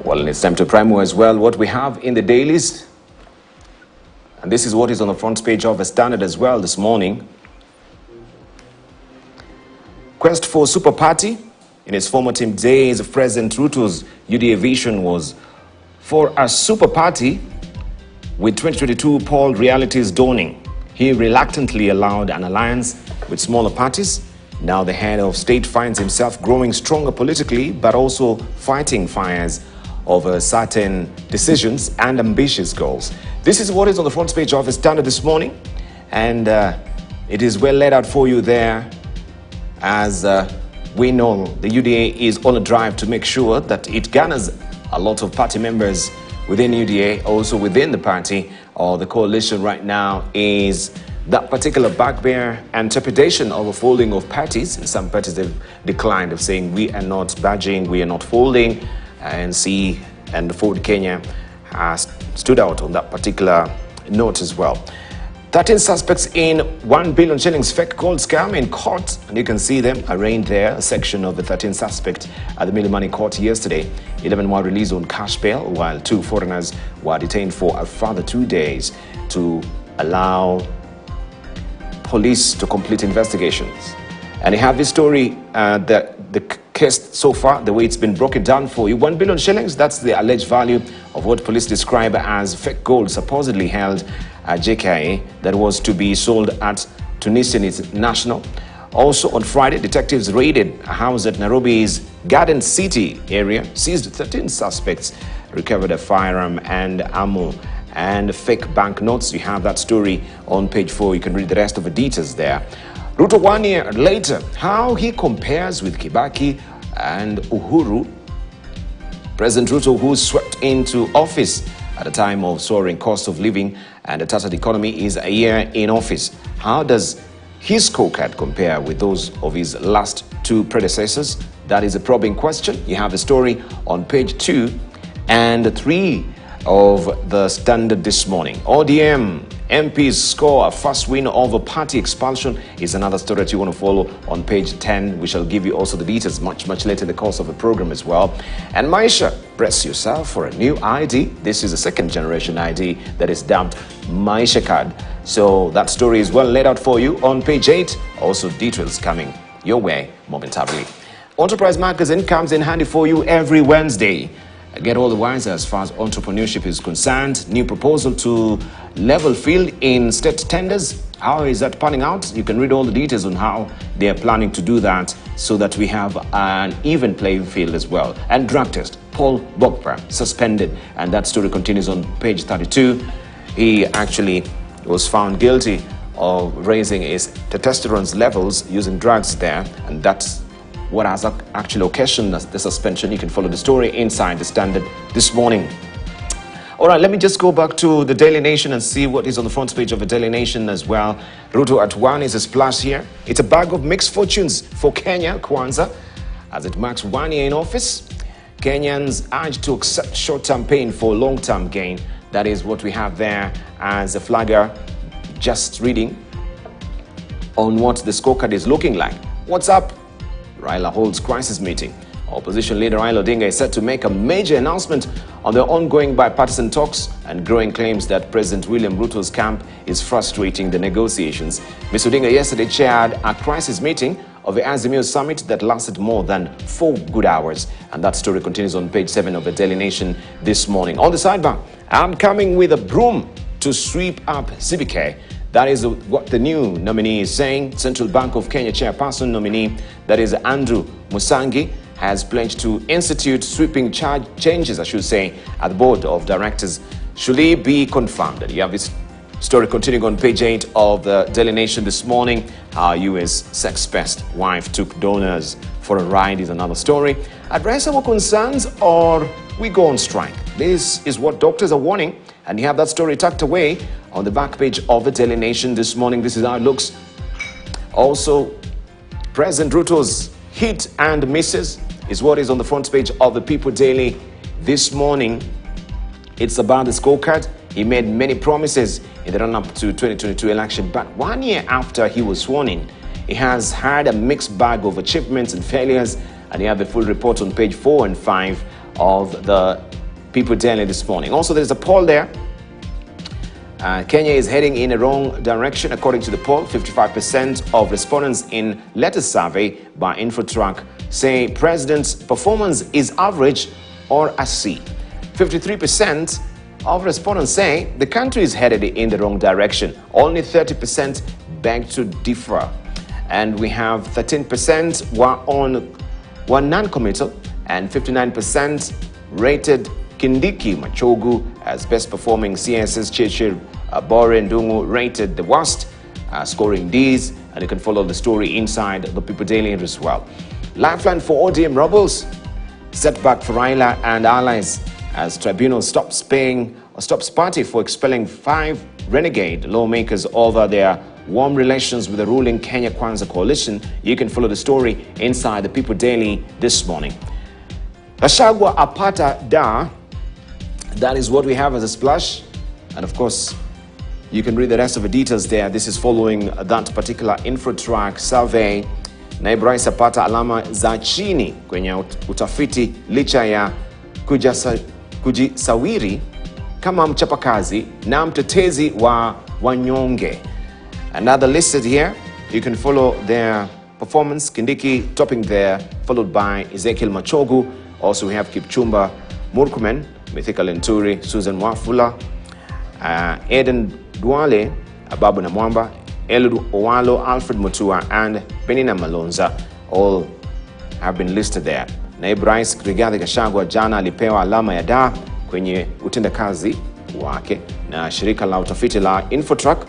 Well, it's time to primo as well what we have in the dailies. And this is what is on the front page of the Standard as well this morning. Quest for super party. In his formative days, President Ruto's UDA vision was for a super party. With 2022 poll realities dawning, he reluctantly allowed an alliance with smaller parties. Now the head of state finds himself growing stronger politically, but also fighting fires over certain decisions and ambitious goals. This is what is on the front page of the Standard this morning, and it is well laid out for you there. As we know, the UDA is on a drive to make sure that it garners a lot of party members within UDA, also within the party or the coalition right now, is that particular bugbear and trepidation of a folding of parties. And some parties have declined, of saying we are not budging, we are not folding. ANC and Ford Kenya has stood out on that particular note as well. 13 suspects in 1 billion shillings fake gold scam in court, and you can see them arraigned there, a section of the 13 suspects at the Milimani court yesterday. 11 were released on cash bail, while 2 foreigners were detained for a further 2 days to allow police to complete investigations. And you have this story, the case so far, the way it's been broken down for you. 1 billion shillings, that's the alleged value of what police describe as fake gold supposedly held at JKIA that was to be sold at Tunisian National. Also on Friday, detectives raided a house at Nairobi's Garden City area, seized 13 suspects, recovered a firearm and ammo and fake banknotes. You have that story on page 4. You can read the rest of the details there. Ruto 1 year later, how he compares with Kibaki and Uhuru. President Ruto, who swept into office at a time of soaring cost of living and a tattered economy, is a year in office. How does his scorecard compare with those of his last 2 predecessors? That is a probing question. You have the story on page 2 and 3 of the Standard this morning. ODM MPs score a first win over party expulsion is another story that you want to follow on page 10. We shall give you also the details much later in the course of the program as well. And Maisha, brace yourself for a new ID. This is a second generation ID that is dubbed Maisha card. So that story is well laid out for you on page 8. Also details coming your way momentarily. Enterprise Magazine comes in handy for you every Wednesday. Get all the wiser as far as entrepreneurship is concerned. New proposal to level field in state tenders. How is that panning out? You can read all the details on how they are planning to do that so that we have an even playing field as well. And drug test, Paul Bokpa suspended, and that story continues on page 32. He actually was found guilty of raising his testosterone levels using drugs there, and that's what has actually occasioned the suspension. You can follow the story inside the Standard this morning. All right, let me just go back to the Daily Nation and see what is on the front page of the Daily Nation as well. Ruto at 1 is a splash here. It's a bag of mixed fortunes for Kenya, Kwanzaa, as it marks 1 year in office. Kenyans urged to accept short-term pain for long-term gain. That is what we have there as a flagger. Just reading on what the scorecard is looking like. What's up? Raila holds crisis meeting. Opposition leader Raila Odinga is set to make a major announcement on the ongoing bipartisan talks and growing claims that President William Ruto's camp is frustrating the negotiations. Ms. Odinga yesterday chaired a crisis meeting of the Azimio summit that lasted more than 4 good hours. And that story continues on page 7 of the Daily Nation this morning. On the sidebar, I'm coming with a broom to sweep up CBK. That is what the new nominee is saying. Central Bank of Kenya chairperson nominee, that is Andrew Musangi, has pledged to institute sweeping changes, I should say, at the board of directors. Should he be confirmed? You have this story continuing on page 8 of the Daily Nation this morning. Our US sex-pest wife took donors for a ride is another story. Address our concerns or we go on strike. This is what doctors are warning. And you have that story tucked away on the back page of the Daily Nation this morning. This is how it looks. Also, President Ruto's hit and misses is what is on the front page of the People Daily this morning. It's about the scorecard. He made many promises in the run-up to 2022 election, but 1 year after he was sworn in, he has had a mixed bag of achievements and failures, and you have the full report on page 4 and 5 of the People Daily this morning. Also, there's a poll there. Kenya is heading in a wrong direction. According to the poll, 55% of respondents in latest survey by InfoTrack say president's performance is average or a C. 53% of respondents say the country is headed in the wrong direction. Only 30% beg to differ. And we have 13% were non-committal, and 59% rated Kindiki Machogu as best performing. CSS Chechir Bore Ndungu rated the worst, scoring Ds, and you can follow the story inside the People Daily as well. Lifeline for ODM rebels, setback for Raila and allies as tribunal stops party for expelling 5 renegade lawmakers over their warm relations with the ruling Kenya Kwanza coalition. You can follow the story inside the People Daily this morning. Gachagua apata da. That is what we have as a splash. And of course, you can read the rest of the details there. This is following that particular InfoTrack survey. Naibu Rais apata alama za chini kwenye utafiti licha ya kujisawiri kama mchapakazi na mtetezi wa wanyonge. Another listed here. You can follow their performance. Kindiki topping there, followed by Ezekiel Machogu. Also, we have Kipchumba Murkomen, Mythical Lenturi, Susan Wafula, Eden Duale, Ababu Namwamba, Eliud Owalo, Alfred Mutua, and Benina Malonza. All have been listed there. Naibu Rais Rigathi Gachagua jana alipewa alama ya da kwenye utendakazi wake na shirika la utafiti la InfoTrack,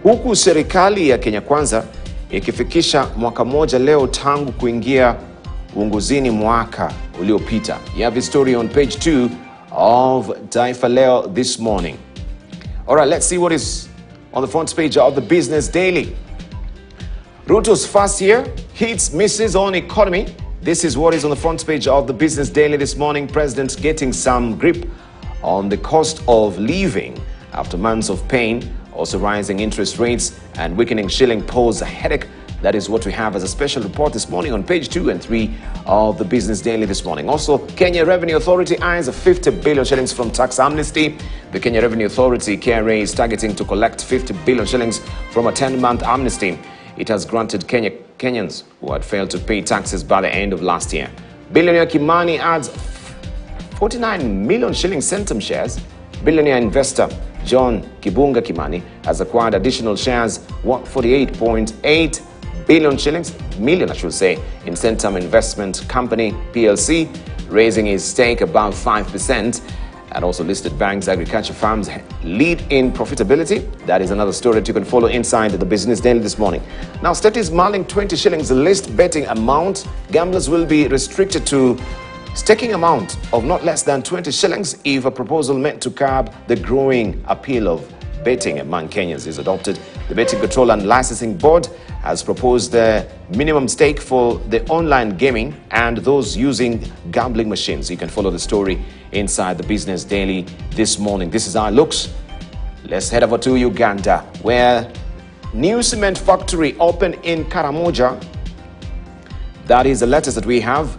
huku serikali ya Kenya Kwanza ikifikisha mwaka moja leo tangu kuingia uongozini mwaka uliopita. You have the story on page 2 of Taifa Leo this morning. All right, let's see what is on the front page of the Business Daily. Ruto's first year hits misses on economy. This is what is on the front page of the Business Daily this morning. President getting some grip on the cost of living after months of pain. Also, rising interest rates and weakening shilling pose a headache. That is what we have as a special report this morning on page 2 and 3 of the Business Daily this morning. Also, Kenya Revenue Authority eyes 50 billion shillings from tax amnesty. The Kenya Revenue Authority, KRA, is targeting to collect 50 billion shillings from a 10-month amnesty it has granted Kenyans who had failed to pay taxes by the end of last year. Billionaire Kimani adds 49 million shilling Centum shares. Billionaire investor John Kibunga Kimani has acquired additional shares worth 48.8 million, in Centum Investment Company PLC, raising his stake above 5%. And also listed banks, agriculture farms lead in profitability. That is another story that you can follow inside the Business Daily this morning. Now, state is mulling 20 shillings list betting amount. Gamblers will be restricted to staking amount of not less than 20 shillings if a proposal meant to curb the growing appeal of betting among Kenyans is adopted. The Betting Control and Licensing Board has proposed the minimum stake for the online gaming and those using gambling machines. You can follow the story inside the Business Daily this morning. This is how it looks. Let's head over to Uganda, where new cement factory opened in Karamoja. That is the latest that we have.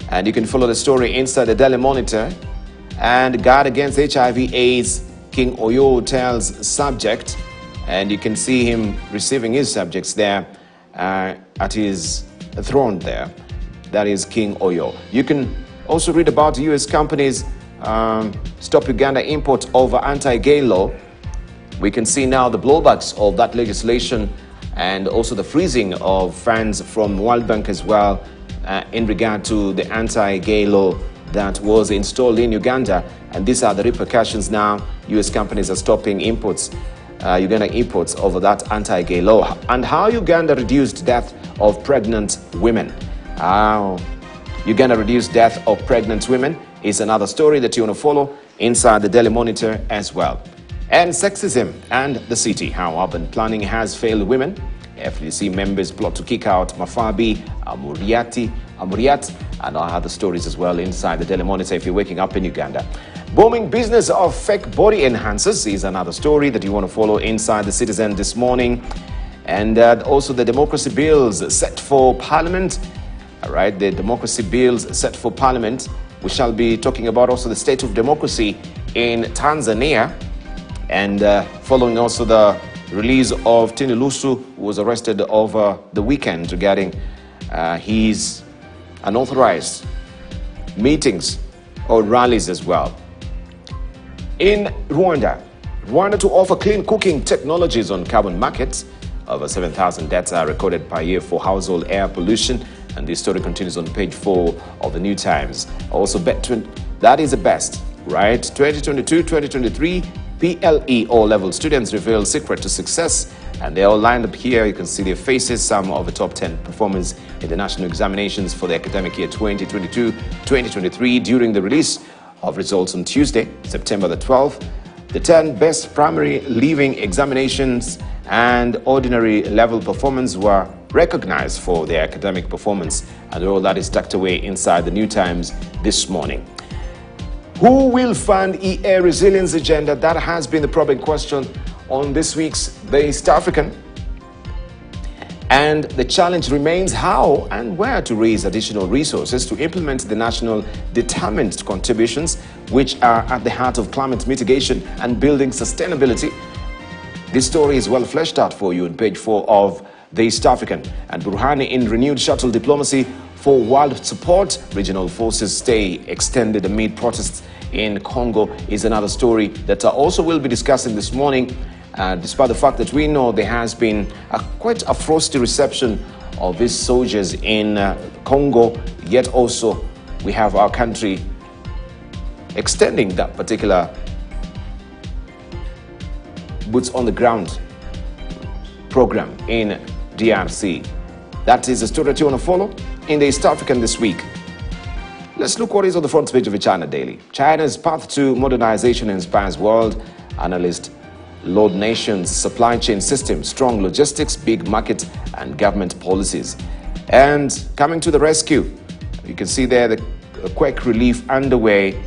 And you can follow the story inside the Daily Monitor. And guard against HIV/AIDS, King Oyo tells subject. And you can see him receiving his subjects there at his throne there. That is King Oyo. You can also read about U.S. companies stop Uganda imports over anti-gay law. We can see now the blowbacks of that legislation and also the freezing of funds from World Bank as well in regard to the anti-gay law that was installed in Uganda. And these are the repercussions now. U.S. companies are stopping imports, Uganda imports over that anti-gay law. And how Uganda reduced death of pregnant women. How Uganda reduced death of pregnant women is another story that you want to follow inside the Daily Monitor as well. And sexism and the city, how urban planning has failed women. FDC members plot to kick out Mafabi, Amuriat, and other stories as well inside the Daily Monitor if you're waking up in Uganda. Booming business of fake body enhancers is another story that you want to follow inside the Citizen this morning. And also the democracy bills set for Parliament. All right, the democracy bills set for Parliament We shall be talking about also the state of democracy in Tanzania, and following also the release of Tini Lusu, who was arrested over the weekend regarding his unauthorized meetings or rallies as well. In Rwanda to offer clean cooking technologies on carbon markets. Over 7,000 deaths are recorded per year for household air pollution, and this story continues on page 4 of the New Times. Also, that is the best, right? 2022-2023 PLE O-level students reveal secret to success, and they're all lined up here. You can see their faces, some of the top 10 performers in the national examinations for the academic year 2022-2023 during the release of results on Tuesday, September the 12th. The 10 best primary leaving examinations and ordinary level performance were recognized for their academic performance, and all that is tucked away inside the New Times this morning. Who will fund EA resilience agenda? That has been the probing question on this week's The East African. And the challenge remains how and where to raise additional resources to implement the national determined contributions, which are at the heart of climate mitigation and building sustainability. This story is well fleshed out for you on page 4 of The East African. And Burhani in renewed shuttle diplomacy for world support. Regional forces stay extended amid protests in Congo is another story that I also will be discussing this morning. Despite the fact that we know there has been quite a frosty reception of these soldiers in Congo, yet also we have our country extending that particular boots on the ground program in DRC. That is a story that you want to follow in the East African this week. Let's look what is on the front page of the China Daily. China's path to modernization inspires world. Analyst Lord Nation's supply chain system, strong logistics, big market and government policies. And coming to the rescue, you can see there the quake relief underway.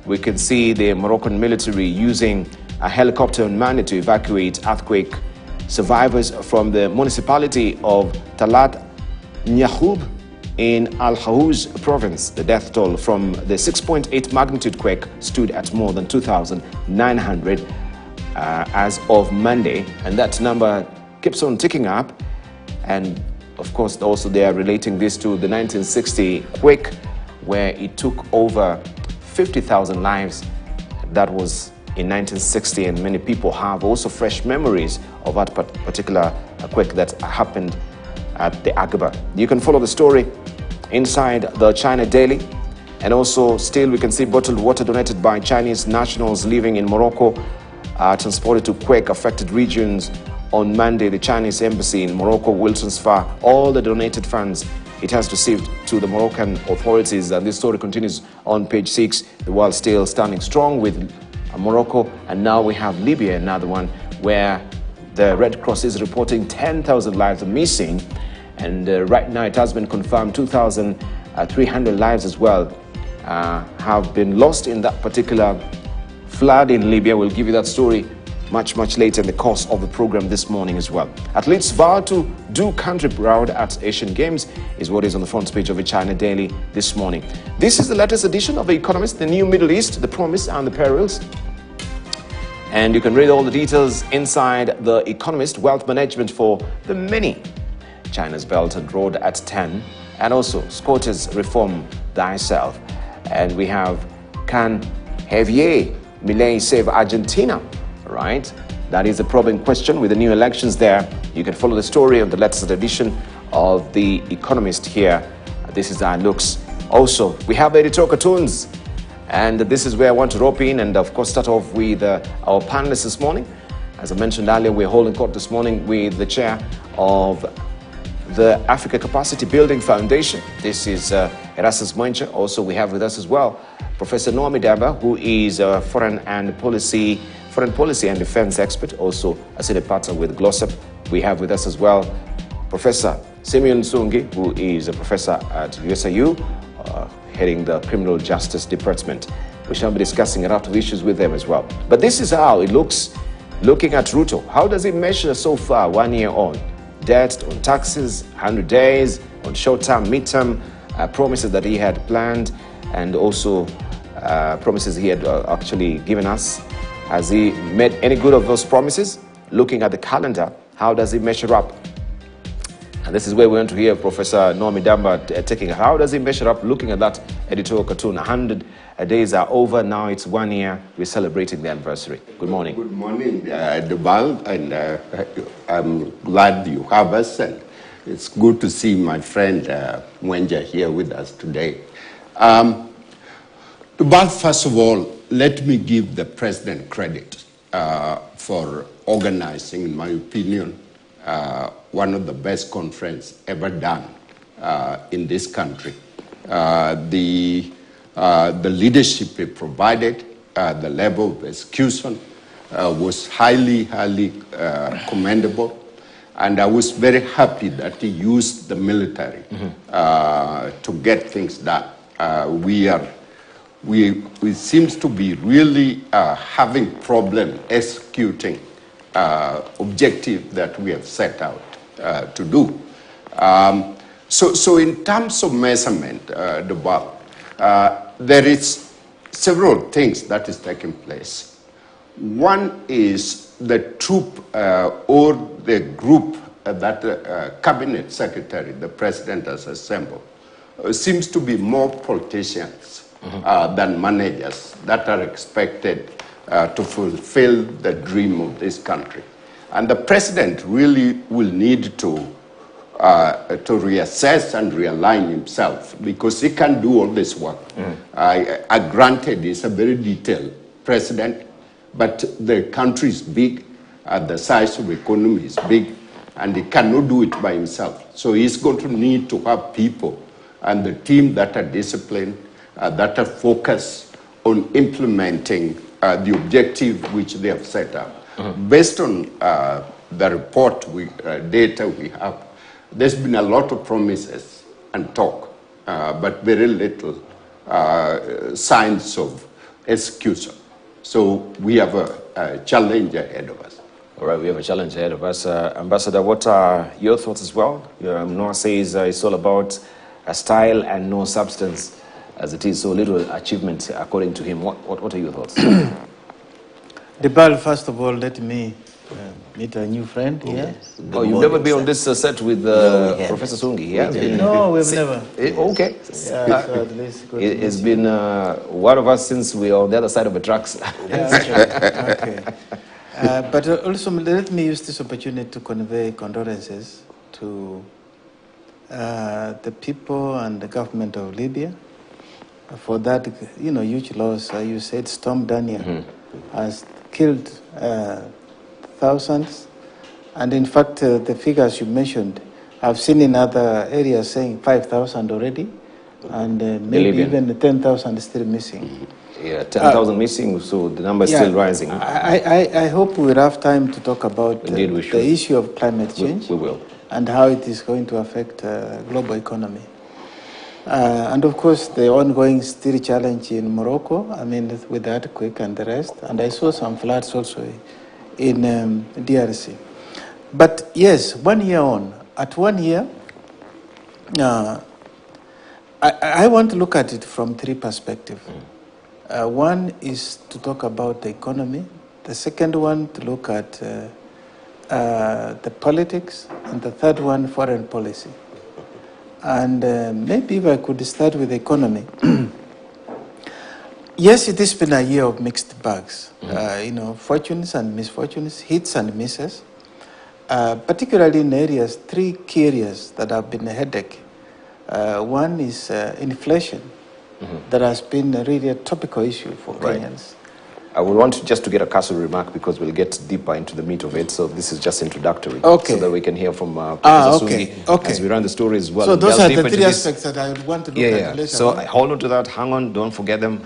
We can see the Moroccan military using a helicopter on Monday to evacuate earthquake survivors from the municipality of Talat Nyahoub in Al Haouz province. The death toll from the 6.8 magnitude quake stood at more than 2,900 as of Monday, and that number keeps on ticking up. And of course also they are relating this to the 1960 quake, where it took over 50,000 lives. That was in 1960, and many people have also fresh memories of that particular quake that happened at the Aqaba. You can follow the story inside the China Daily. And also still we can see bottled water donated by Chinese nationals living in Morocco transported to quake-affected regions on Monday. The Chinese embassy in Morocco will transfer all the donated funds it has received to the Moroccan authorities. And this story continues on page 6. The world still standing strong with Morocco. And now we have Libya, another one where the Red Cross is reporting 10,000 lives are missing. And right now it has been confirmed 2,300 lives as well have been lost in that particular flood in Libya. We'll give you that story much later in the course of the program this morning as well. Athletes vow to do country proud at Asian Games is what is on the front page of the China Daily this morning. This is the latest edition of The Economist, the new Middle East, the promise and the perils. And you can read all the details inside The Economist. Wealth management for the many. China's Belt and Road at 10. And also Scotus reform thyself. And we have can Javier Milei save Argentina? Right? That is a probing question with the new elections there. You can follow the story of the latest edition of The Economist here. This is how it looks. Also, we have editorial cartoons, and this is where I want to rope in and of course start off with our panelists this morning. As I mentioned earlier, we're holding court this morning with the chair of the Africa Capacity Building Foundation. This is Erastus Mwenche. Also, we have with us as well Professor Noah Midamba, who is a foreign policy and defense expert, also a senior partner with Glossop. We have with us as well Professor Simeon Sungi, who is a professor at USIU, heading the Criminal Justice Department. We shall be discussing a lot of issues with them as well. But this is how it looks, looking at Ruto. How does it measure so far, 1 year on? Debt, on taxes, 100 days, on short-term, mid-term promises that he had planned. and also promises he had actually given us. Has he made any good of those promises? Looking at the calendar, how does he measure up? And this is where we want to hear Professor Noami Damba taking. How does he measure up? Looking at that editorial cartoon, 100 days are over. Now it's 1 year. We're celebrating the anniversary. Good morning. Good morning, Debal, and I'm glad you have us. And it's good to see my friend Mwenja here with us today. Debal, first of all, let me give the president credit for organizing, in my opinion, one of the best conferences ever done in this country. The leadership he provided, the level of execution was highly commendable. And I was very happy that he used the military to get things done. We seems to be really having problem executing objective that we have set out to do. So in terms of measurement, there is several things that is taking place. One is the troop or the group that cabinet secretary, the president has assembled, seems to be more politicians than managers that are expected to fulfill the dream of this country. And the president really will need to reassess and realign himself, because he can do all this work. I granted he's a very detailed president, but the country is big, the size of the economy is big, and he cannot do it by himself. So he's going to need to have people and the team that are disciplined, that are focused on implementing the objective which they have set up. Based on the report, data we have, there's been a lot of promises and talk, but very little signs of execution. So we have a challenge ahead of us. All right, we have a challenge ahead of us. Ambassador, what are your thoughts as well? Noah says it's all about style and no substance, as it is so little achievement, according to him. What are your thoughts? Debal, first of all, let me meet a new friend here. Oh, you've never been on this set with Professor Sungi? Yeah? No, we've never. Okay. Yeah, so at least it's been one of us since we are on the other side of the tracks. Yeah, okay. But also, let me use this opportunity to convey condolences to the people and the government of Libya for that, huge loss. You said Storm Daniel has killed thousands, and in fact, the figures you mentioned, I've seen in other areas saying 5,000 already, and maybe even 10,000 still missing. Yeah, 10,000 missing, so the number is still rising. I hope we'll have time to talk about the issue of climate change. We will. And how it is going to affect global economy. And of course, the ongoing still challenge in Morocco, with the earthquake and the rest. And I saw some floods also in DRC. But yes, 1 year on, at 1 year, I want to look at it from three perspectives. One is to talk about the economy. The second one, to look at the politics. And the third one, foreign policy. And maybe if I could start with the economy. Yes, it has been a year of mixed bags. Fortunes and misfortunes, hits and misses. Particularly in areas, three key areas that have been a headache. One is inflation. That has been really a topical issue for Kenyans. I would want just to get a cursory remark because we'll get deeper into the meat of it. So this is just introductory, so that we can hear from Professor Sungi as we run the story as well. So those are the three aspects that I would want to look at later. So hold on to that. Hang on. Don't forget them.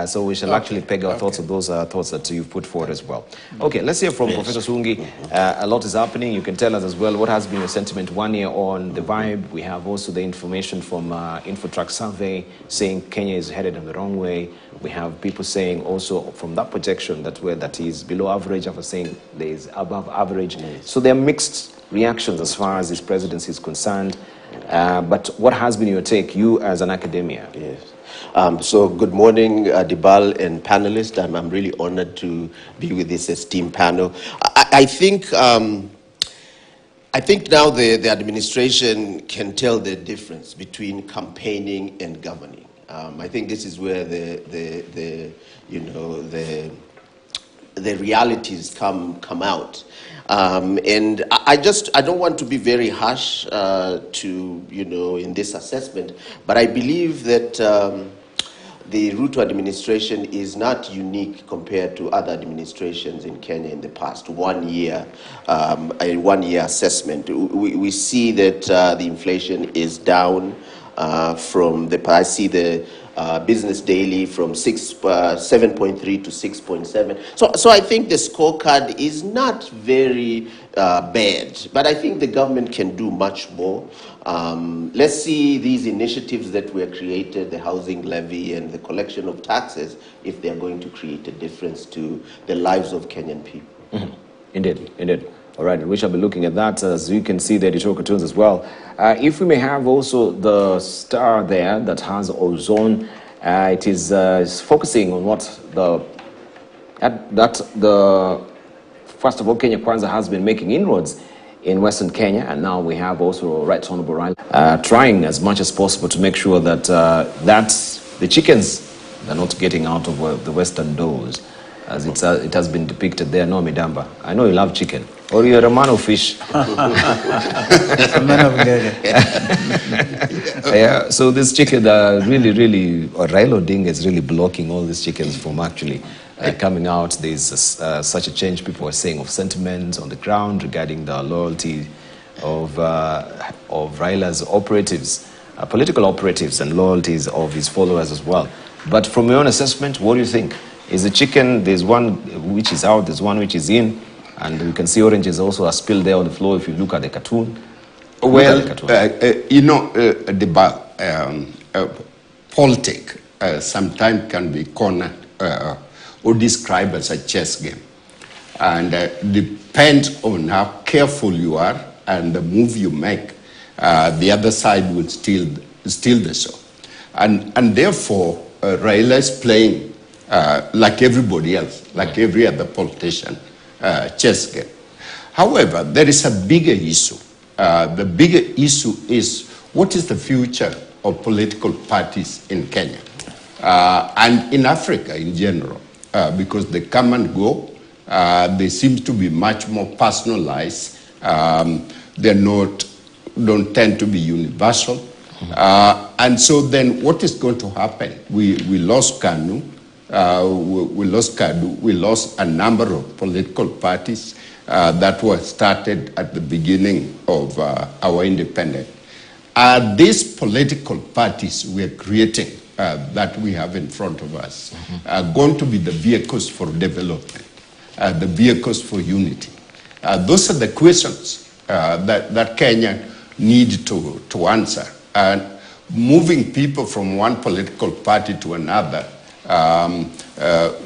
So we shall actually peg our thoughts on those thoughts that you've put forward as well. Okay, let's hear from Professor Sungi. A lot is happening. You can tell us as well what has been your sentiment 1 year on the vibe. We have also the information from Infotrack survey saying Kenya is headed in the wrong way. We have people saying also from that projection that is below average, after saying there is above average. So there are mixed reactions as far as this presidency is concerned. But what has been your take, you as an academia? Yes. So good morning, Dibal and panelists. I'm really honored to be with this esteemed panel. I think now the administration can tell the difference between campaigning and governing. I think this is where the realities come out. And I don't want to be very harsh in this assessment, but I believe that the Ruto administration is not unique compared to other administrations in Kenya in the past. 1 year, a 1 year assessment. We see that the inflation is down I see the Business Daily from 7.3 to 6.7. So I think the scorecard is not very bad, but I think the government can do much more. Let's see these initiatives that were created, the housing levy and the collection of taxes, if they're going to create a difference to the lives of Kenyan people. Mm-hmm. Indeed. All right, we shall be looking at that. As you can see, the editorial cartoons as well. If we may have also the star there that has ozone, it is focusing on what first of all, Kenya Kwanza has been making inroads in Western Kenya, and now we have also Right Honorable Raila trying as much as possible to make sure that the chickens are not getting out of the Western doors, as it has been depicted there. No, Midamba, I know you love chicken. Or you're a man of fish. A man of gaga. Yeah, so this chicken Raila Odinga is really blocking all these chickens from actually coming out. There's such a change, people are saying, of sentiment on the ground regarding the loyalty of Raila's operatives, political operatives, and loyalties of his followers as well. But from your own assessment, what do you think? Is the chicken, there's one which is out, there's one which is in, and you can see oranges also are spilled there on the floor if you look at the cartoon. Well, politics sometimes can be cornered or described as a chess game. And depends on how careful you are and the move you make, the other side will steal the show. And therefore, Raila is playing like everybody else, like every other politician, chess game. However, there is a bigger issue. The bigger issue is what is the future of political parties in Kenya and in Africa in general, because they come and go. They seem to be much more personalized. They don't tend to be universal. And so then what is going to happen? We lost KANU. We lost KADU, we lost a number of political parties that were started at the beginning of our independence. These political parties we are creating that we have in front of us are going to be the vehicles for development, the vehicles for unity. Those are the questions that Kenya need to answer. And moving people from one political party to another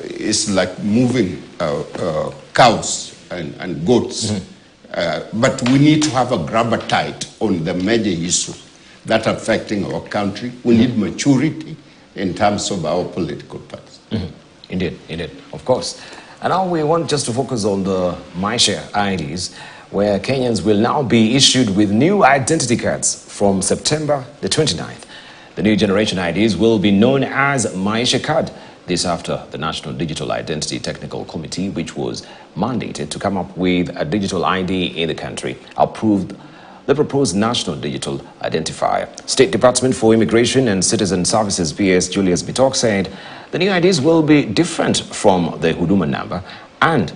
is like moving cows and goats. But we need to have a grabber tight on the major issues that are affecting our country. We need maturity in terms of our political parties. Indeed, of course. And now we want just to focus on the MyShare IDs, where Kenyans will now be issued with new identity cards from September the 29th. The new generation IDs will be known as MyShare card. This after the National Digital Identity Technical Committee, which was mandated to come up with a digital ID in the country, approved the proposed National Digital Identifier. State Department for Immigration and Citizen Services PS Julius Bitok said the new IDs will be different from the Huduma number, and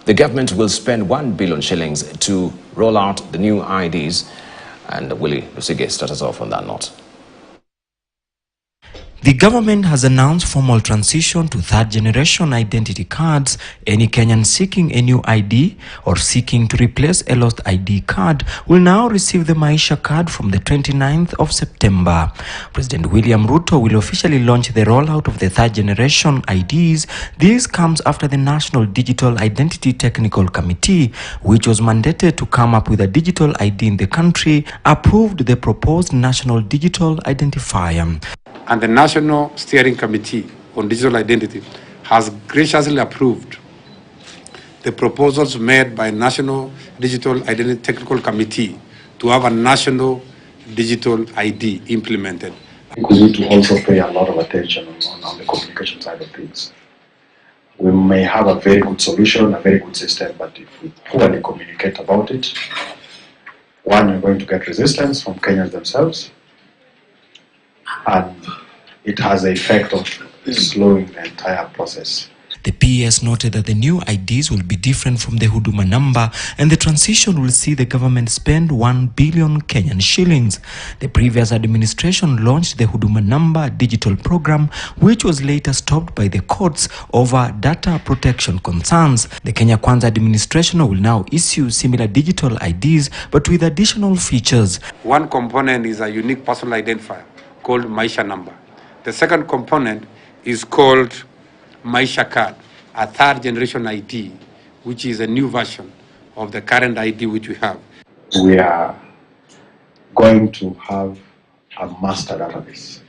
the government will spend 1 billion shillings to roll out the new IDs. And Willie Lusige starts us off on that note. The government has announced formal transition to third-generation identity cards. Any Kenyan seeking a new ID or seeking to replace a lost ID card will now receive the Maisha card from the 29th of September. President William Ruto will officially launch the rollout of the third-generation IDs. This comes after the National Digital Identity Technical Committee, which was mandated to come up with a digital ID in the country, approved the proposed National Digital Identifier. and the National Steering Committee on Digital Identity has graciously approved the proposals made by National Digital Identity Technical Committee to have a national digital ID implemented. We need to also pay a lot of attention on the communication side of things. We may have a very good solution, a very good system, but if we poorly communicate about it, one, you're going to get resistance from Kenyans themselves, and it has the effect of slowing the entire process. The PS noted that the new IDs will be different from the Huduma number, and the transition will see the government spend 1 billion Kenyan shillings. The previous administration launched the Huduma number digital program, which was later stopped by the courts over data protection concerns. The Kenya Kwanza administration will now issue similar digital IDs, but with additional features. One component is a unique personal identifier called Maisha number. The second component is called Maisha card, a third generation ID, which is a new version of the current ID which we have. We are going to have a master database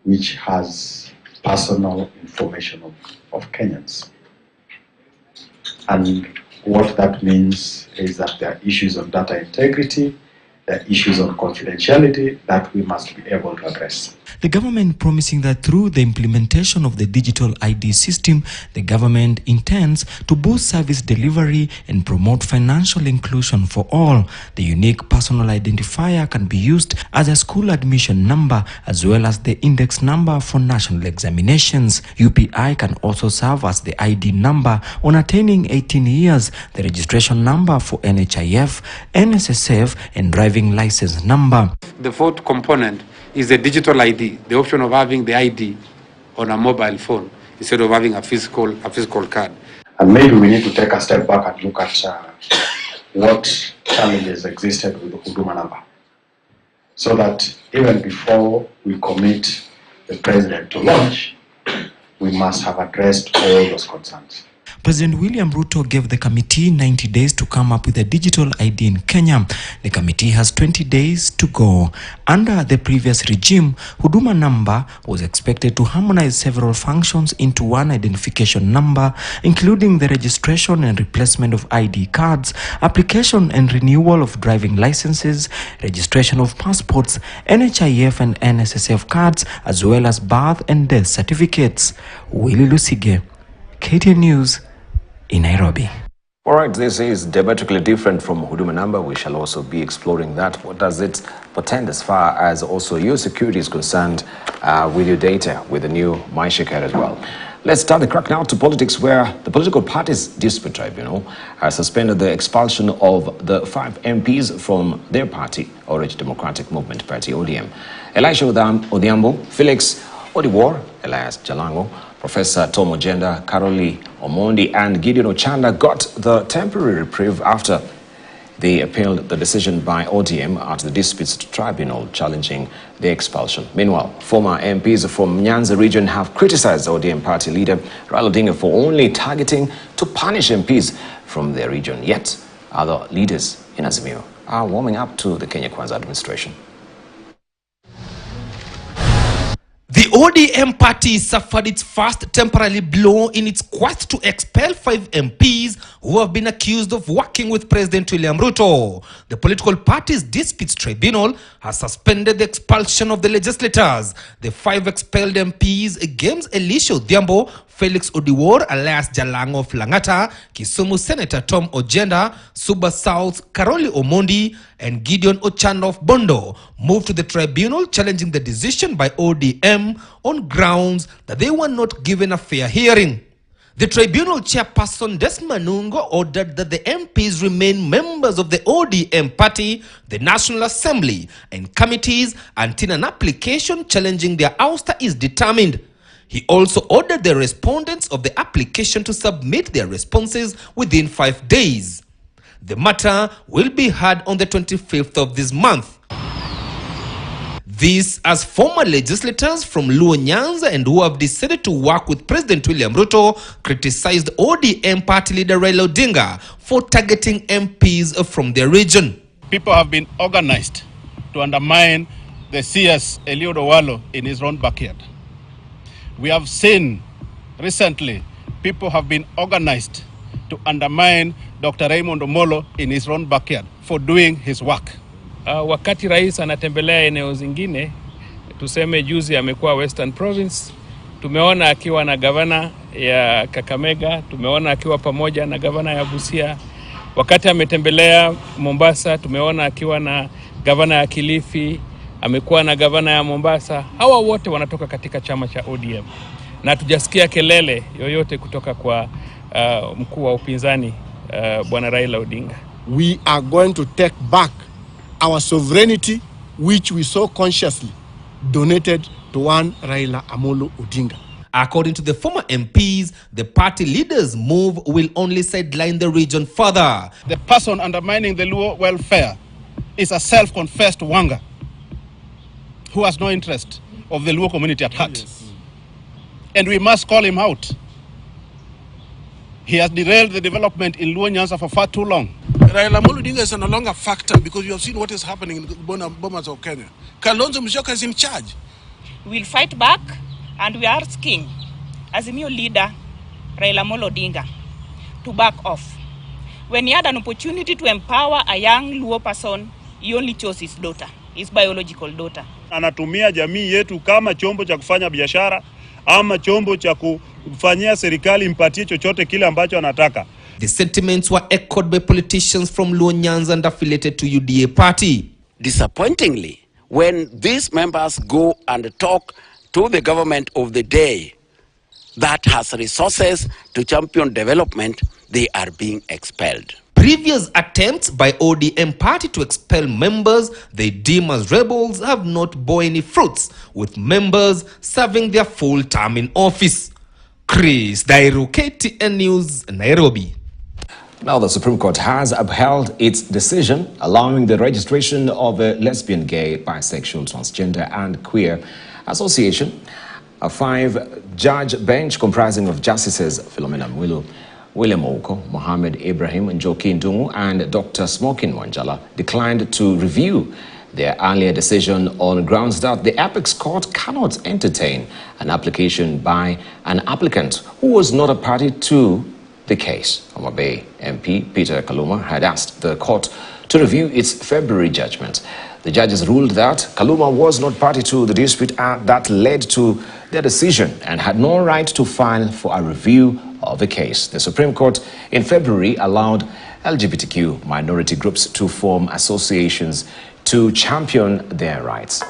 which has personal information of Kenyans. And what that means is that there are issues on data integrity, there are issues on confidentiality that we must be able to address. The government promising that through the implementation of the digital ID system, the government intends to boost service delivery and promote financial inclusion for all. The unique personal identifier can be used as a school admission number as well as the index number for national examinations. UPI can also serve as the ID number on attaining 18 years, the registration number for NHIF, NSSF, and driving license number. The fourth component is the digital ID, the option of having the ID on a mobile phone instead of having a physical card. And maybe we need to take a step back and look at what challenges existed with the Huduma number, so that even before we commit the president to launch, we must have addressed all those concerns. President William Ruto gave the committee 90 days to come up with a digital ID in Kenya. The committee has 20 days to go. Under the previous regime, Huduma number was expected to harmonize several functions into one identification number, including the registration and replacement of ID cards, application and renewal of driving licenses, registration of passports, NHIF and NSSF cards, as well as birth and death certificates. Willie Lusige, KTN News, in Nairobi. All right, this is diametrically different from Huduma number. We shall also be exploring that. What does it portend as far as also your security is concerned with your data, with the new Maisha card as well? Let's start the crack now to politics, where the political parties dispute tribunal has suspended the expulsion of the 5 MPs from their party, Orange Democratic Movement Party, ODM. Elisha Odhiambo, Felix Odiwuor, Elias Jalango, Professor Tom Ojenda, Caroli Omondi, and Gideon Ochanda got the temporary reprieve after they appealed the decision by ODM at the disputes tribunal challenging the expulsion. Meanwhile, former MPs from Nyanza region have criticized ODM party leader Raila Odinga for only targeting to punish MPs from their region. Yet, other leaders in Azimio are warming up to the Kenya Kwanza administration. The ODM party suffered its first temporary blow in its quest to expel 5 MPs who have been accused of working with President William Ruto. The political party's disputes tribunal has suspended the expulsion of the legislators. The 5 expelled MPs, James Elisha Odhiambo, Felix Odiwuor, Elias Jalango of Langata, Kisumu Senator Tom Ojenda, Suba South's Caroli Omondi, and Gideon Ochanda of Bondo, moved to the tribunal challenging the decision by ODM on grounds that they were not given a fair hearing. The tribunal chairperson Desmond Nungo ordered that the MPs remain members of the ODM party, the National Assembly, and committees until an application challenging their ouster is determined. He also ordered the respondents of the application to submit their responses within 5 days. The matter will be heard on the 25th of this month. This as former legislators from Luo Nyanza and who have decided to work with President William Ruto criticized ODM party leader Raila Odinga for targeting MPs from their region. People have been organized to undermine the CS Eliud Owalo in his own backyard. We have seen recently people have been organized to undermine Dr. Raymond Omolo in his own backyard for doing his work. Wakati rais anatembelea eneo zingine, tuseme juzi amekuwa Western Province, tumeona akiwa na gavana ya Kakamega, tumeona akiwa pamoja na gavana ya Busia. Wakati ametembelea Mombasa, tumeona akiwa na gavana ya Kilifi, amekuwa na gavana ya Mombasa. Hawa wote wanatoka katika chama cha ODM. Na tujasikia kelele yoyote kutoka kwa mkuu wa upinzani Bwana Raila Odinga. We are going to take back our sovereignty, which we so consciously donated to one Raila Amolo Odinga. According to the former MPs, the party leaders' move will only sideline the region further. The person undermining the Luo welfare is a self-confessed Wanga who has no interest of the Luo community at heart. Yes. And we must call him out. He has derailed the development in Luo Nyanza for far too long. Raila Amolo Odinga is no longer a factor because you have seen what is happening in the Bomas of Kenya. Kalonzo Musyoka is in charge. We'll fight back, and we are asking Azimio leader Raila Amolo Odinga to back off. When he had an opportunity to empower a young Luo person, he only chose his daughter, his biological daughter. Anatumia jamii yetu kama chombo cha kufanya biashara ama chombo cha kufanyia serikali impatie chochote kile ambacho anataka. The sentiments were echoed by politicians from Luo Nyanza and affiliated to UDA party. Disappointingly, when these members go and talk to the government of the day that has resources to champion development, they are being expelled. Previous attempts by ODM party to expel members they deem as rebels have not borne any fruits, with members serving their full term in office. Chris Dairu, KTN News, Nairobi. Now, the Supreme Court has upheld its decision allowing the registration of a lesbian, gay, bisexual, transgender and queer association. A 5-judge bench comprising of Justices Philomena Mwilu, William Oko, Mohammed Ibrahim, Njoki Ndungu and Dr. Smokin Wanjala declined to review their earlier decision on grounds that the Apex Court cannot entertain an application by an applicant who was not a party to the case. Homa Bay MP Peter Kaluma had asked the court to review its February judgment. The judges ruled that Kaluma was not party to the dispute that led to their decision and had no right to file for a review of the case. The Supreme Court in February allowed LGBTQ minority groups to form associations to champion their rights.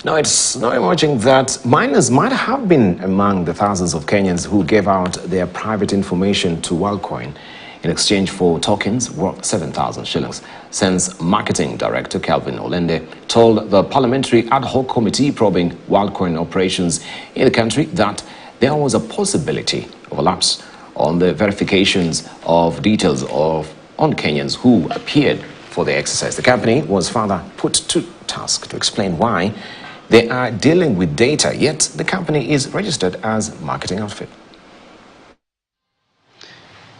Now, it's now emerging that minors might have been among the thousands of Kenyans who gave out their private information to Worldcoin in exchange for tokens worth 7,000 shillings, since Marketing Director Calvin Olende told the Parliamentary Ad Hoc Committee probing Worldcoin operations in the country that there was a possibility of a lapse on the verifications of details on Kenyans who appeared for the exercise. The company was further put to task to explain why they are dealing with data, yet the company is registered as marketing outfit.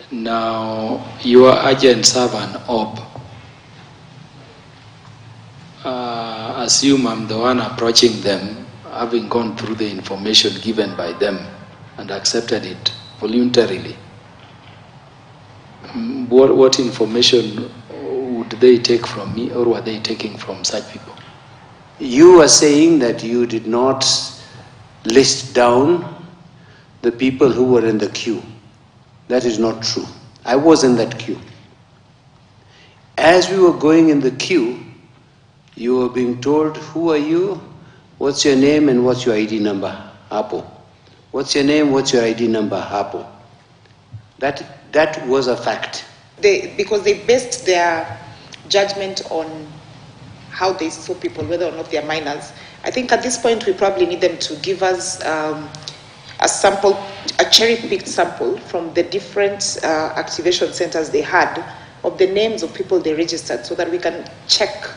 Now, your agents have an op. Assume I'm the one approaching them, having gone through the information given by them and accepted it voluntarily. What information would they take from me, or were they taking from such people? You are saying that you did not list down the people who were in the queue. That is not true. I was in that queue. As we were going in the queue, you were being told, who are you? What's your name and what's your ID number? Apo. What's your name? What's your ID number? Apo. That was a fact. Because they based their judgment on how they saw people, whether or not they are minors. I think at this point we probably need them to give us a sample, a cherry-picked sample from the different activation centers they had of the names of people they registered, so that we can check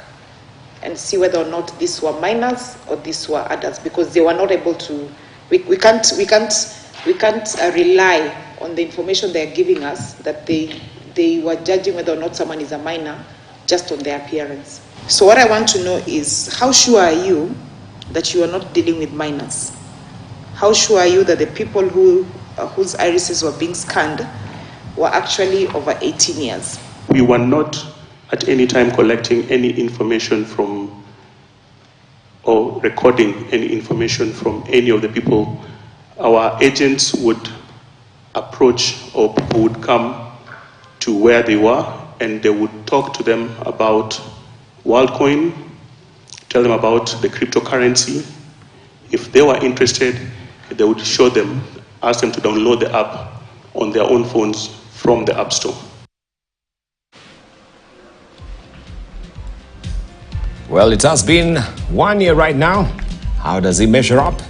and see whether or not these were minors or these were adults, because they were not able to. We can't rely on the information they are giving us that they they were judging whether or not someone is a minor just on their appearance. So what I want to know is, how sure are you that you are not dealing with minors? How sure are you that the people whose irises were being scanned were actually over 18 years? We were not at any time collecting any information from or recording any information from any of the people. Our agents would approach, or people would come to where they were, and they would talk to them about Worldcoin, tell them about the cryptocurrency. If they were interested, they would show them, ask them to download the app on their own phones from the App Store. Well, it has been 1 year right now. How does it measure up?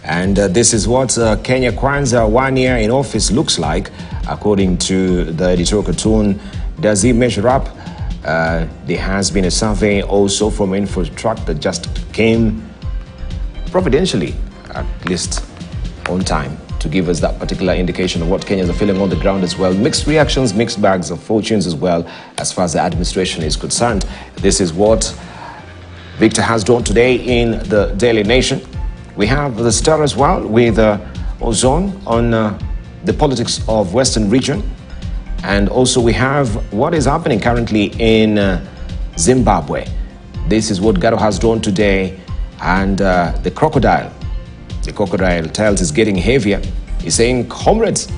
And this is what Kenya Kwanza 1 year in office looks like, according to the editorial cartoon. Does it measure up? There has been a survey also from InfoTrack that just came providentially, at least on time, to give us that particular indication of what Kenyans are feeling on the ground as well. Mixed reactions, mixed bags of fortunes as well, as far as the administration is concerned. This is what Victor has drawn today in the Daily Nation. We have the Star as well with Ozone on the politics of Western region. And also we have what is happening currently in Zimbabwe. This is what Garo has drawn today. And the crocodile tells is getting heavier. He's saying, comrades,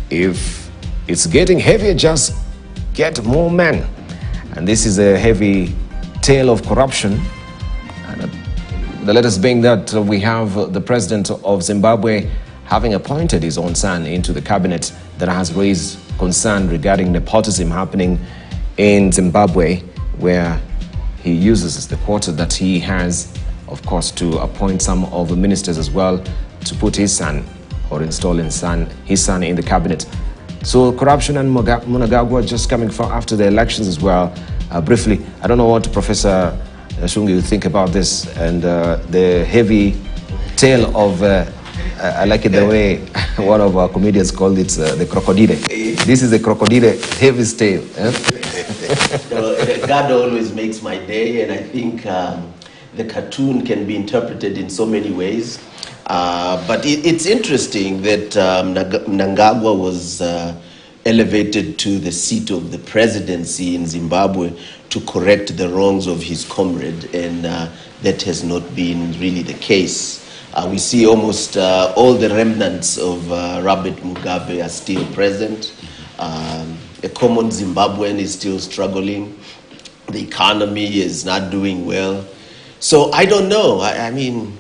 if it's getting heavier, just get more men. And this is a heavy tale of corruption. And the latest being that we have the president of Zimbabwe having appointed his own son into the cabinet that has raised concern regarding nepotism happening in Zimbabwe, where he uses the quota that he has, of course, to appoint some of the ministers as well to put his son or install his son in the cabinet. So corruption and Mnangagwa just coming after the elections as well. Briefly, I don't know what Professor Shungi you think about this and the heavy tale of, I like it the way one of our comedians called it, the crocodile. This is the crocodile heavy tale. God always makes my day, and I think the cartoon can be interpreted in so many ways. But it's interesting that Mnangagwa was elevated to the seat of the presidency in Zimbabwe to correct the wrongs of his comrade, and that has not been really the case. We see almost all the remnants of Robert Mugabe are still present. A common Zimbabwean is still struggling. The economy is not doing well. So I don't know. I mean,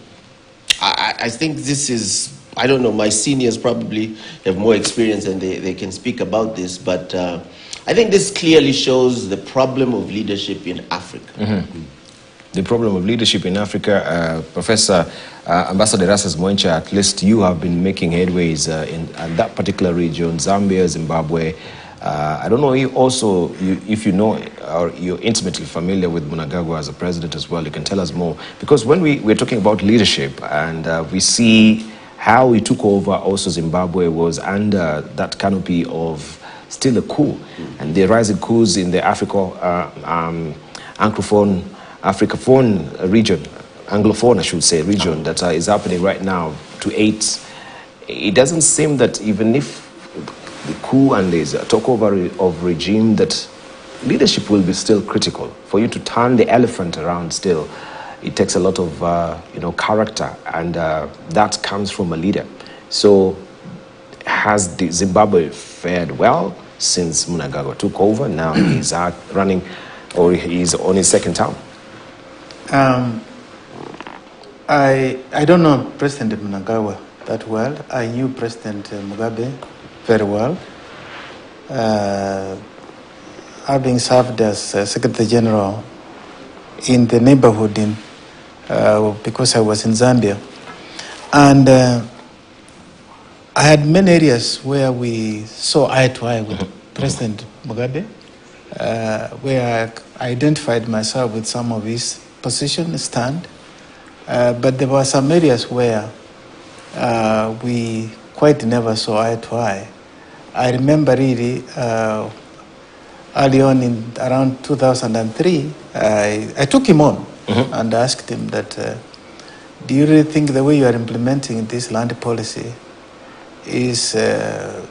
I think this is, I don't know, my seniors probably have more experience and they can speak about this, but I think this clearly shows the problem of leadership in Africa. Mm-hmm. The problem of leadership in Africa, Professor Ambassador Erastus Mwencha, at least you have been making headways in that particular region, Zambia, Zimbabwe. I don't know if you know or you're intimately familiar with Mnangagwa as a president as well. You can tell us more. Because when we're talking about leadership and we see how he took over also Zimbabwe was under that canopy of still a coup. And the rising coups in the Anglophone region, Anglophone I should say, region that is happening right now to 8. It doesn't seem that even if the coup and there's a takeover of regime, that leadership will be still critical. For you to turn the elephant around still, it takes a lot of character, and that comes from a leader. So has the Zimbabwe fared well since Mnangagwa took over? Now he's running, or he's on his second term. I don't know President Mnangagwa that well. I knew President Mugabe very well. Having served as Secretary General in the neighborhood because I was in Zambia. And I had many areas where we saw eye to eye with President Mugabe, where I identified myself with some of his position, stand. But there were some areas where we quite never saw eye to eye. I remember really early on in around 2003, I took him on and asked him that, do you really think the way you are implementing this land policy is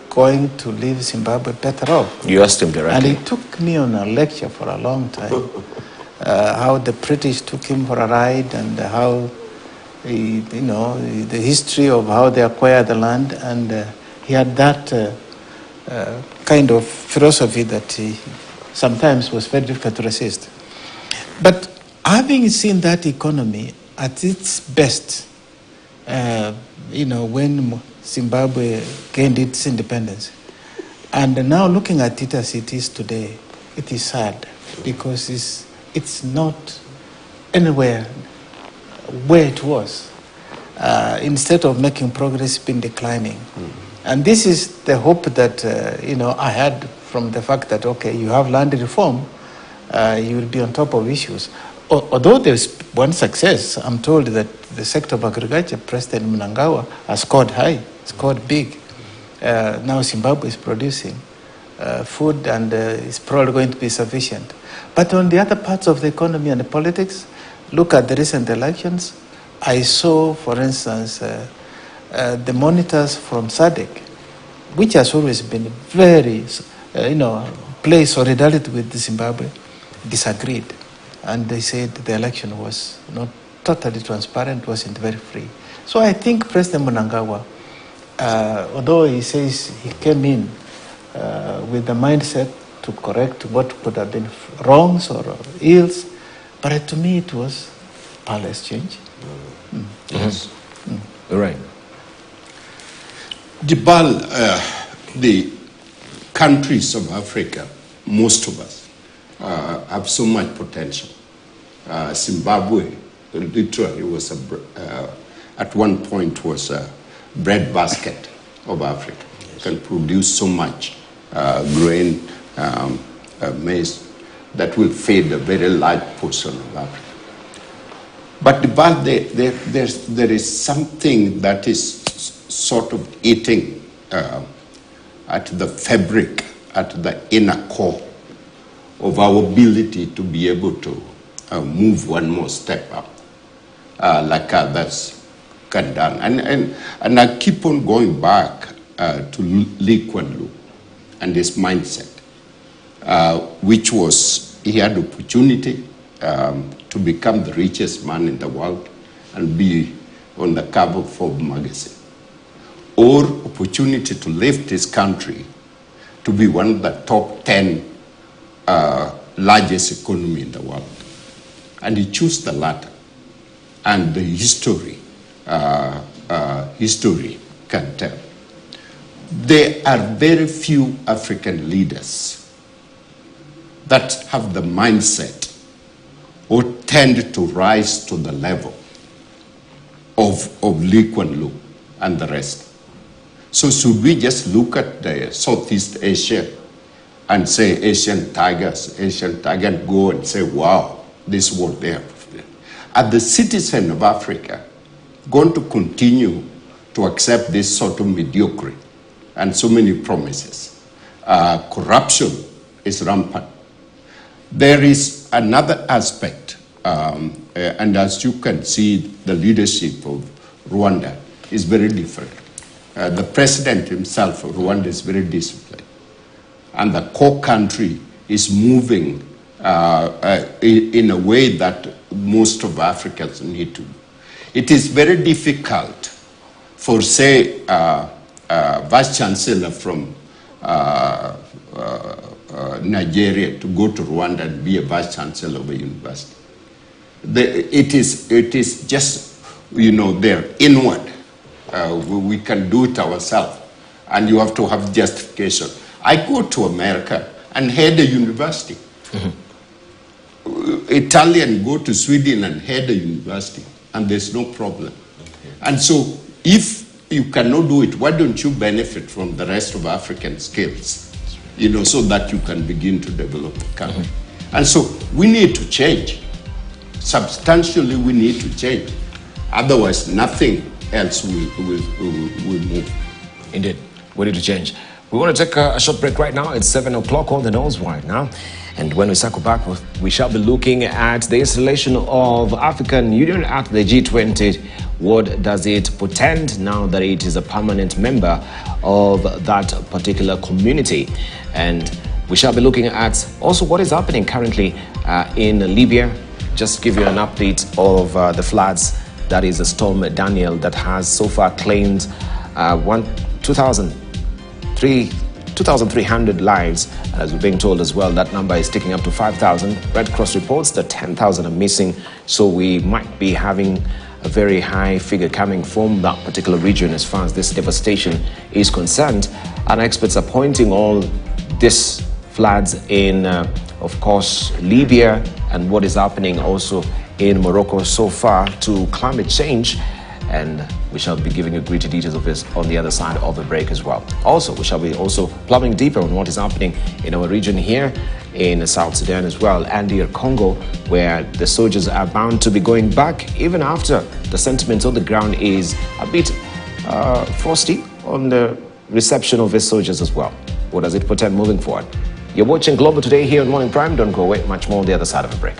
going to leave Zimbabwe better off? You asked him directly. And he took me on a lecture for a long time. How the British took him for a ride and how, the history of how they acquired the land. And he had that kind of philosophy that he sometimes was very difficult to resist. But having seen that economy at its best, when Zimbabwe gained its independence, and now looking at it as it is today, it is sad because it's not anywhere where it was. Instead of making progress, it's been declining. And this is the hope that I had from the fact that, okay, you have land reform, you will be on top of issues. Although there's one success, I'm told that the sector of agriculture, President Mnangagwa, has scored high, scored big. Now Zimbabwe is producing food and it's probably going to be sufficient. But on the other parts of the economy and the politics, look at the recent elections. I saw, for instance, the monitors from SADC, which has always been very, play solidarity with Zimbabwe, disagreed. And they said the election was not totally transparent, wasn't very free. So I think President Mnangagwa, although he says he came in with the mindset to correct what could have been wrongs or ills, but to me it was parlous change. Yes. Right. The countries of Africa, most of us, have so much potential. Zimbabwe literally was at one point was a breadbasket of Africa. Yes. Can produce so much grain, maize that will feed a very large portion of Africa. But there is something that is sort of eating at the fabric, at the inner core of our ability to be able to move one more step up, like others can do. And I keep on going back to Lee Kuan Yew and his mindset, which was he had opportunity to become the richest man in the world and be on the cover of Forbes magazine, or opportunity to lift his country to be one of the top 10 largest economy in the world. And he chose the latter. And the history can tell. There are very few African leaders that have the mindset or tend to rise to the level of Lee Kuan Yew and the rest. So should we just look at the Southeast Asia and say Asian tigers, and go and say, wow, this is what they have. Are the citizens of Africa going to continue to accept this sort of mediocrity and so many promises? Corruption is rampant. There is another aspect, and as you can see, the leadership of Rwanda is very different. The president himself of Rwanda is very disciplined. And the core country is moving in a way that most of Africans need to. It is very difficult for, say, Vice Chancellor from Nigeria to go to Rwanda and be a Vice Chancellor of a university. It is just, they're inward. We can do it ourselves, and you have to have justification. I go to America and head a university. Italian go to Sweden and head a university, and there's no problem. Okay. And so if you cannot do it, why don't you benefit from the rest of African skills, so that you can begin to develop the country. And so we need to change. Substantially, we need to change. Otherwise, nothing else will move. Indeed, we need to change. We want to take a short break right now. It's 7 o'clock on the nose right now. And when we circle back, we shall be looking at the installation of African Union at the G20. What does it portend now that it is a permanent member of that particular community? And we shall be looking at also what is happening currently in Libya. Just give you an update of the floods. That is a storm Daniel that has so far claimed 2,300 lives. And as we're being told as well, that number is ticking up to 5,000. Red Cross reports that 10,000 are missing. So we might be having a very high figure coming from that particular region as far as this devastation is concerned. And experts are pointing all this floods in, of course, Libya and what is happening also in Morocco so far to climate change. And we shall be giving you greater details of this on the other side of the break as well. Also, we shall be also plumbing deeper on what is happening in our region here in South Sudan as well, and near Congo, where the soldiers are bound to be going back even after the sentiment on the ground is a bit frosty on the reception of these soldiers as well. What does it portend moving forward? You're watching Global Today here on Morning Prime. Don't go away. Much more on the other side of the break.